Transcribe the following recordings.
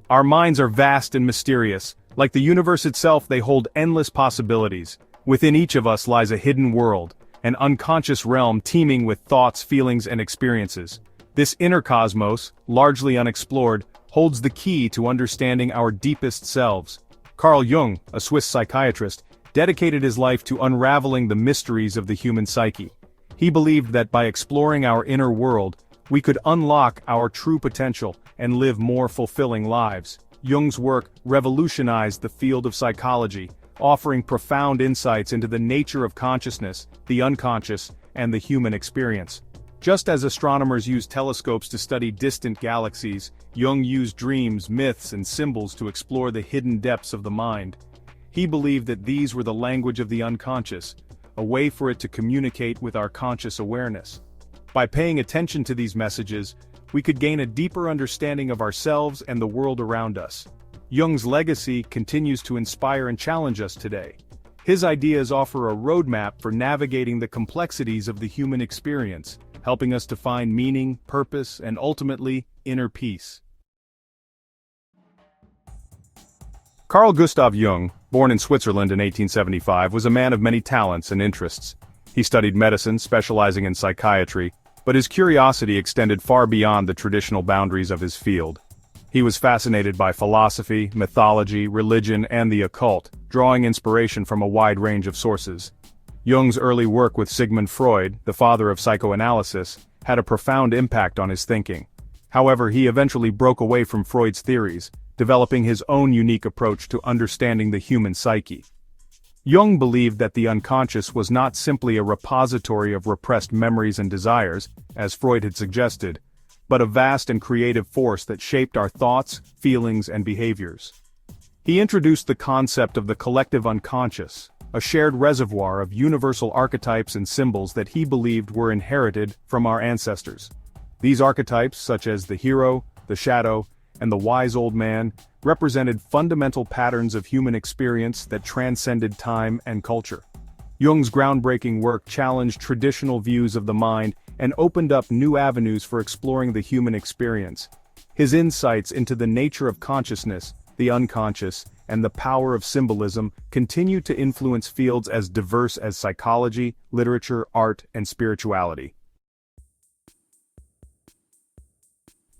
Our minds are vast and mysterious. Like the universe itself, they hold endless possibilities. Within each of us lies a hidden world, an unconscious realm teeming with thoughts, feelings, and experiences. This inner cosmos, largely unexplored, holds the key to understanding our deepest selves. Carl Jung, a Swiss psychiatrist, dedicated his life to unraveling the mysteries of the human psyche. He believed that by exploring our inner world, we could unlock our true potential and live more fulfilling lives. Jung's work revolutionized the field of psychology, offering profound insights into the nature of consciousness, the unconscious, and the human experience. Just as astronomers use telescopes to study distant galaxies, Jung used dreams, myths, and symbols to explore the hidden depths of the mind. He believed that these were the language of the unconscious, a way for it to communicate with our conscious awareness. By paying attention to these messages, we could gain a deeper understanding of ourselves and the world around us. Jung's legacy continues to inspire and challenge us today. His ideas offer a roadmap for navigating the complexities of the human experience, helping us to find meaning, purpose, and ultimately, inner peace. Carl Gustav Jung, born in Switzerland in 1875, was a man of many talents and interests. He studied medicine, specializing in psychiatry, but his curiosity extended far beyond the traditional boundaries of his field. He was fascinated by philosophy, mythology, religion, and the occult, drawing inspiration from a wide range of sources. Jung's early work with Sigmund Freud, the father of psychoanalysis, had a profound impact on his thinking. However, he eventually broke away from Freud's theories, developing his own unique approach to understanding the human psyche. Jung believed that the unconscious was not simply a repository of repressed memories and desires, as Freud had suggested, but a vast and creative force that shaped our thoughts, feelings, and behaviors. He introduced the concept of the collective unconscious, a shared reservoir of universal archetypes and symbols that he believed were inherited from our ancestors. These archetypes, such as the hero, the shadow, and the wise old man, represented fundamental patterns of human experience that transcended time and culture. Jung's groundbreaking work challenged traditional views of the mind and opened up new avenues for exploring the human experience. His insights into the nature of consciousness, the unconscious, and the power of symbolism continue to influence fields as diverse as psychology, literature, art, and spirituality.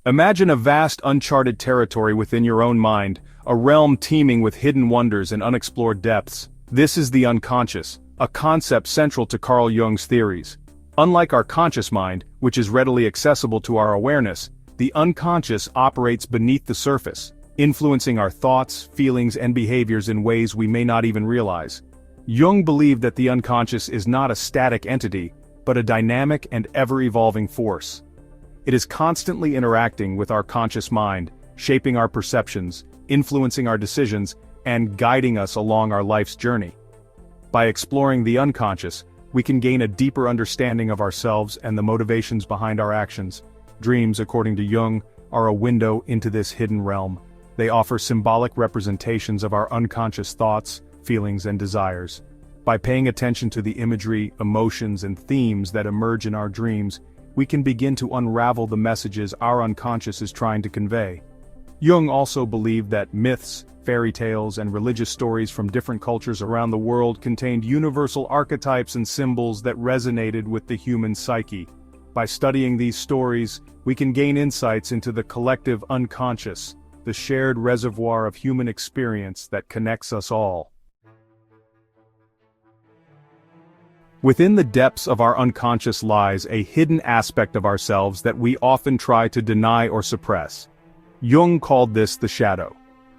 Imagine a vast uncharted territory within your own mind, a realm teeming with hidden wonders and unexplored depths. This is the unconscious, a concept central to Carl Jung's theories. Unlike our conscious mind, which is readily accessible to our awareness, the unconscious operates beneath the surface, influencing our thoughts, feelings, and behaviors in ways we may not even realize. Jung believed that the unconscious is not a static entity, but a dynamic and ever-evolving force. It is constantly interacting with our conscious mind, shaping our perceptions, influencing our decisions, and guiding us along our life's journey. By exploring the unconscious, we can gain a deeper understanding of ourselves and the motivations behind our actions. Dreams, according to Jung, are a window into this hidden realm. They offer symbolic representations of our unconscious thoughts, feelings, and desires. By paying attention to the imagery, emotions, and themes that emerge in our dreams, we can begin to unravel the messages our unconscious is trying to convey. Jung also believed that myths, fairy tales, and religious stories from different cultures around the world contained universal archetypes and symbols that resonated with the human psyche. By studying these stories, we can gain insights into the collective unconscious, the shared reservoir of human experience that connects us all. Within the depths of our unconscious lies a hidden aspect of ourselves that we often try to deny or suppress. Jung called this the shadow.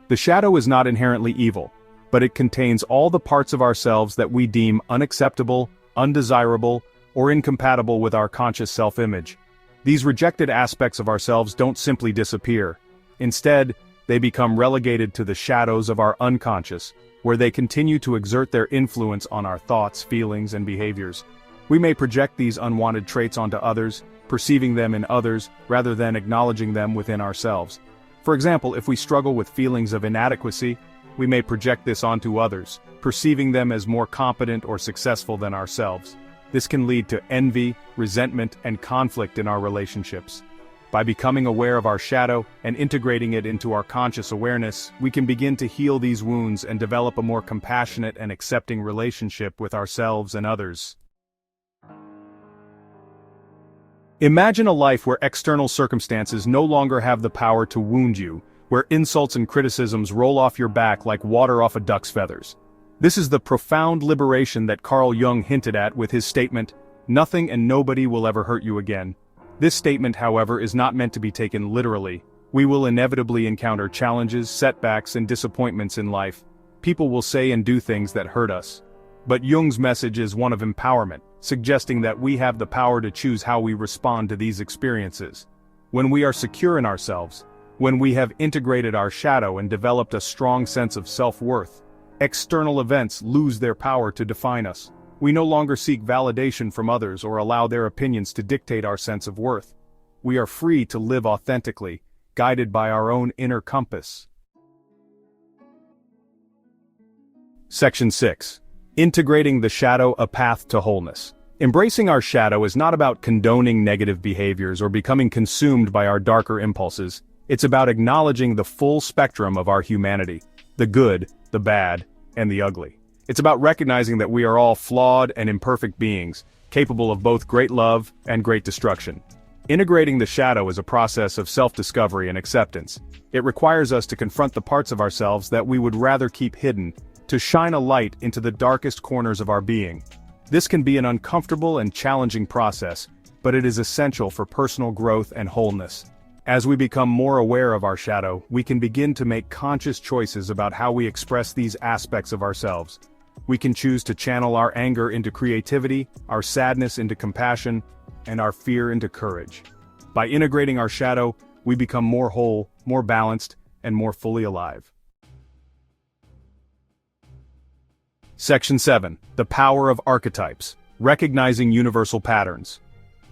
The shadow is not inherently evil, but it contains all the parts of ourselves that we deem unacceptable, undesirable, or incompatible with our conscious self-image. These rejected aspects of ourselves don't simply disappear. Instead, they become relegated to the shadows of our unconscious, where they continue to exert their influence on our thoughts, feelings, and behaviors. We may project these unwanted traits onto others, perceiving them in others, rather than acknowledging them within ourselves. For example, if we struggle with feelings of inadequacy, we may project this onto others, perceiving them as more competent or successful than ourselves. This can lead to envy, resentment, and conflict in our relationships. By becoming aware of our shadow and integrating it into our conscious awareness, we can begin to heal these wounds and develop a more compassionate and accepting relationship with ourselves and others. Imagine a life where external circumstances no longer have the power to wound you, where insults and criticisms roll off your back like water off a duck's feathers. This is the profound liberation that Carl Jung hinted at with his statement, "Nothing and nobody will ever hurt you again." This statement, however, is not meant to be taken literally. We will inevitably encounter challenges, setbacks, and disappointments in life. People will say and do things that hurt us. But Jung's message is one of empowerment, suggesting that we have the power to choose how we respond to these experiences. When we are secure in ourselves, when we have integrated our shadow and developed a strong sense of self-worth, external events lose their power to define us. We no longer seek validation from others or allow their opinions to dictate our sense of worth. We are free to live authentically, guided by our own inner compass. Section 6. Integrating the shadow: a path to wholeness. Embracing our shadow is not about condoning negative behaviors or becoming consumed by our darker impulses. It's about acknowledging the full spectrum of our humanity: the good, the bad, and the ugly. It's about recognizing that we are all flawed and imperfect beings, capable of both great love and great destruction. Integrating the shadow is a process of self-discovery and acceptance. It requires us to confront the parts of ourselves that we would rather keep hidden, to shine a light into the darkest corners of our being. This can be an uncomfortable and challenging process, but it is essential for personal growth and wholeness. As we become more aware of our shadow, we can begin to make conscious choices about how we express these aspects of ourselves. We can choose to channel our anger into creativity, our sadness into compassion, and our fear into courage. By integrating our shadow, we become more whole, more balanced, and more fully alive. Section 7. The power of archetypes: recognizing universal patterns.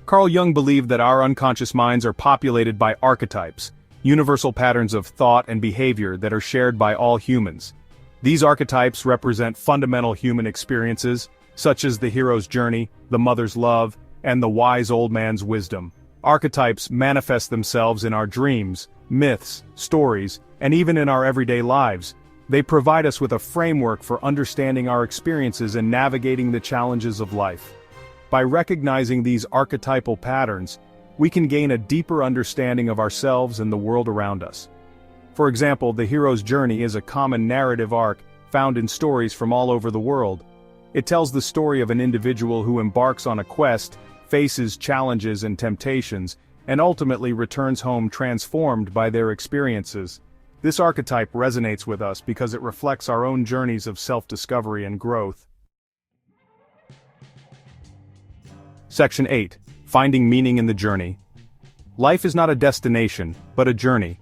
Carl Jung believed that our unconscious minds are populated by archetypes, universal patterns of thought and behavior that are shared by all humans. These archetypes represent fundamental human experiences, such as the hero's journey, the mother's love, and the wise old man's wisdom. Archetypes manifest themselves in our dreams, myths, stories, and even in our everyday lives. They provide us with a framework for understanding our experiences and navigating the challenges of life. By recognizing these archetypal patterns, we can gain a deeper understanding of ourselves and the world around us. For example, the hero's journey is a common narrative arc found in stories from all over the world. It tells the story of an individual who embarks on a quest, faces challenges and temptations, and ultimately returns home transformed by their experiences. This archetype resonates with us because it reflects our own journeys of self-discovery and growth. Section 8. Finding meaning in the journey. Life is not a destination, but a journey.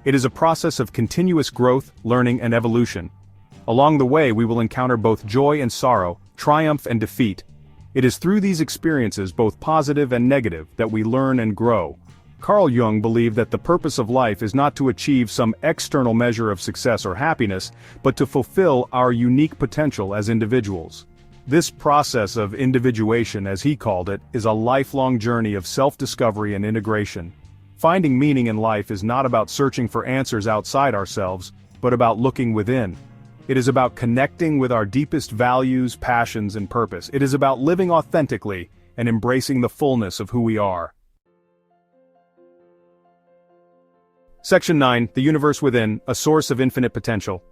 It is a process of continuous growth, learning, and evolution. Along the way, we will encounter both joy and sorrow, triumph and defeat. It is through these experiences, both positive and negative, that we learn and grow. Carl Jung believed that the purpose of life is not to achieve some external measure of success or happiness, but to fulfill our unique potential as individuals. This process of individuation, as he called it, is a lifelong journey of self-discovery and integration. Finding meaning in life is not about searching for answers outside ourselves, but about looking within. It is about connecting with our deepest values, passions, and purpose. It is about living authentically and embracing the fullness of who we are. Section 9. The universe within, a source of infinite potential.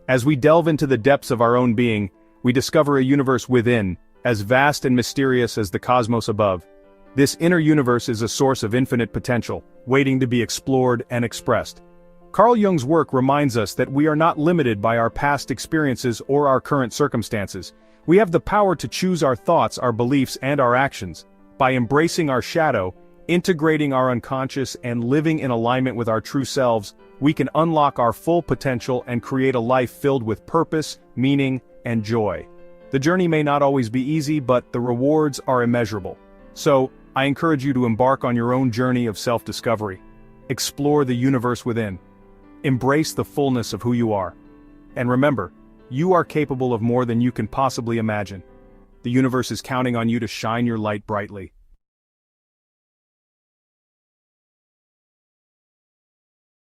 As we delve into the depths of our own being, we discover a universe within, as vast and mysterious as the cosmos above. This inner universe is a source of infinite potential, waiting to be explored and expressed. Carl Jung's work reminds us that we are not limited by our past experiences or our current circumstances. We have the power to choose our thoughts, our beliefs, and our actions. By embracing our shadow, integrating our unconscious, and living in alignment with our true selves, we can unlock our full potential and create a life filled with purpose, meaning, and joy. The journey may not always be easy, but the rewards are immeasurable. So, I encourage you to embark on your own journey of self-discovery. Explore the universe within. Embrace the fullness of who you are. And remember, you are capable of more than you can possibly imagine. The universe is counting on you to shine your light brightly.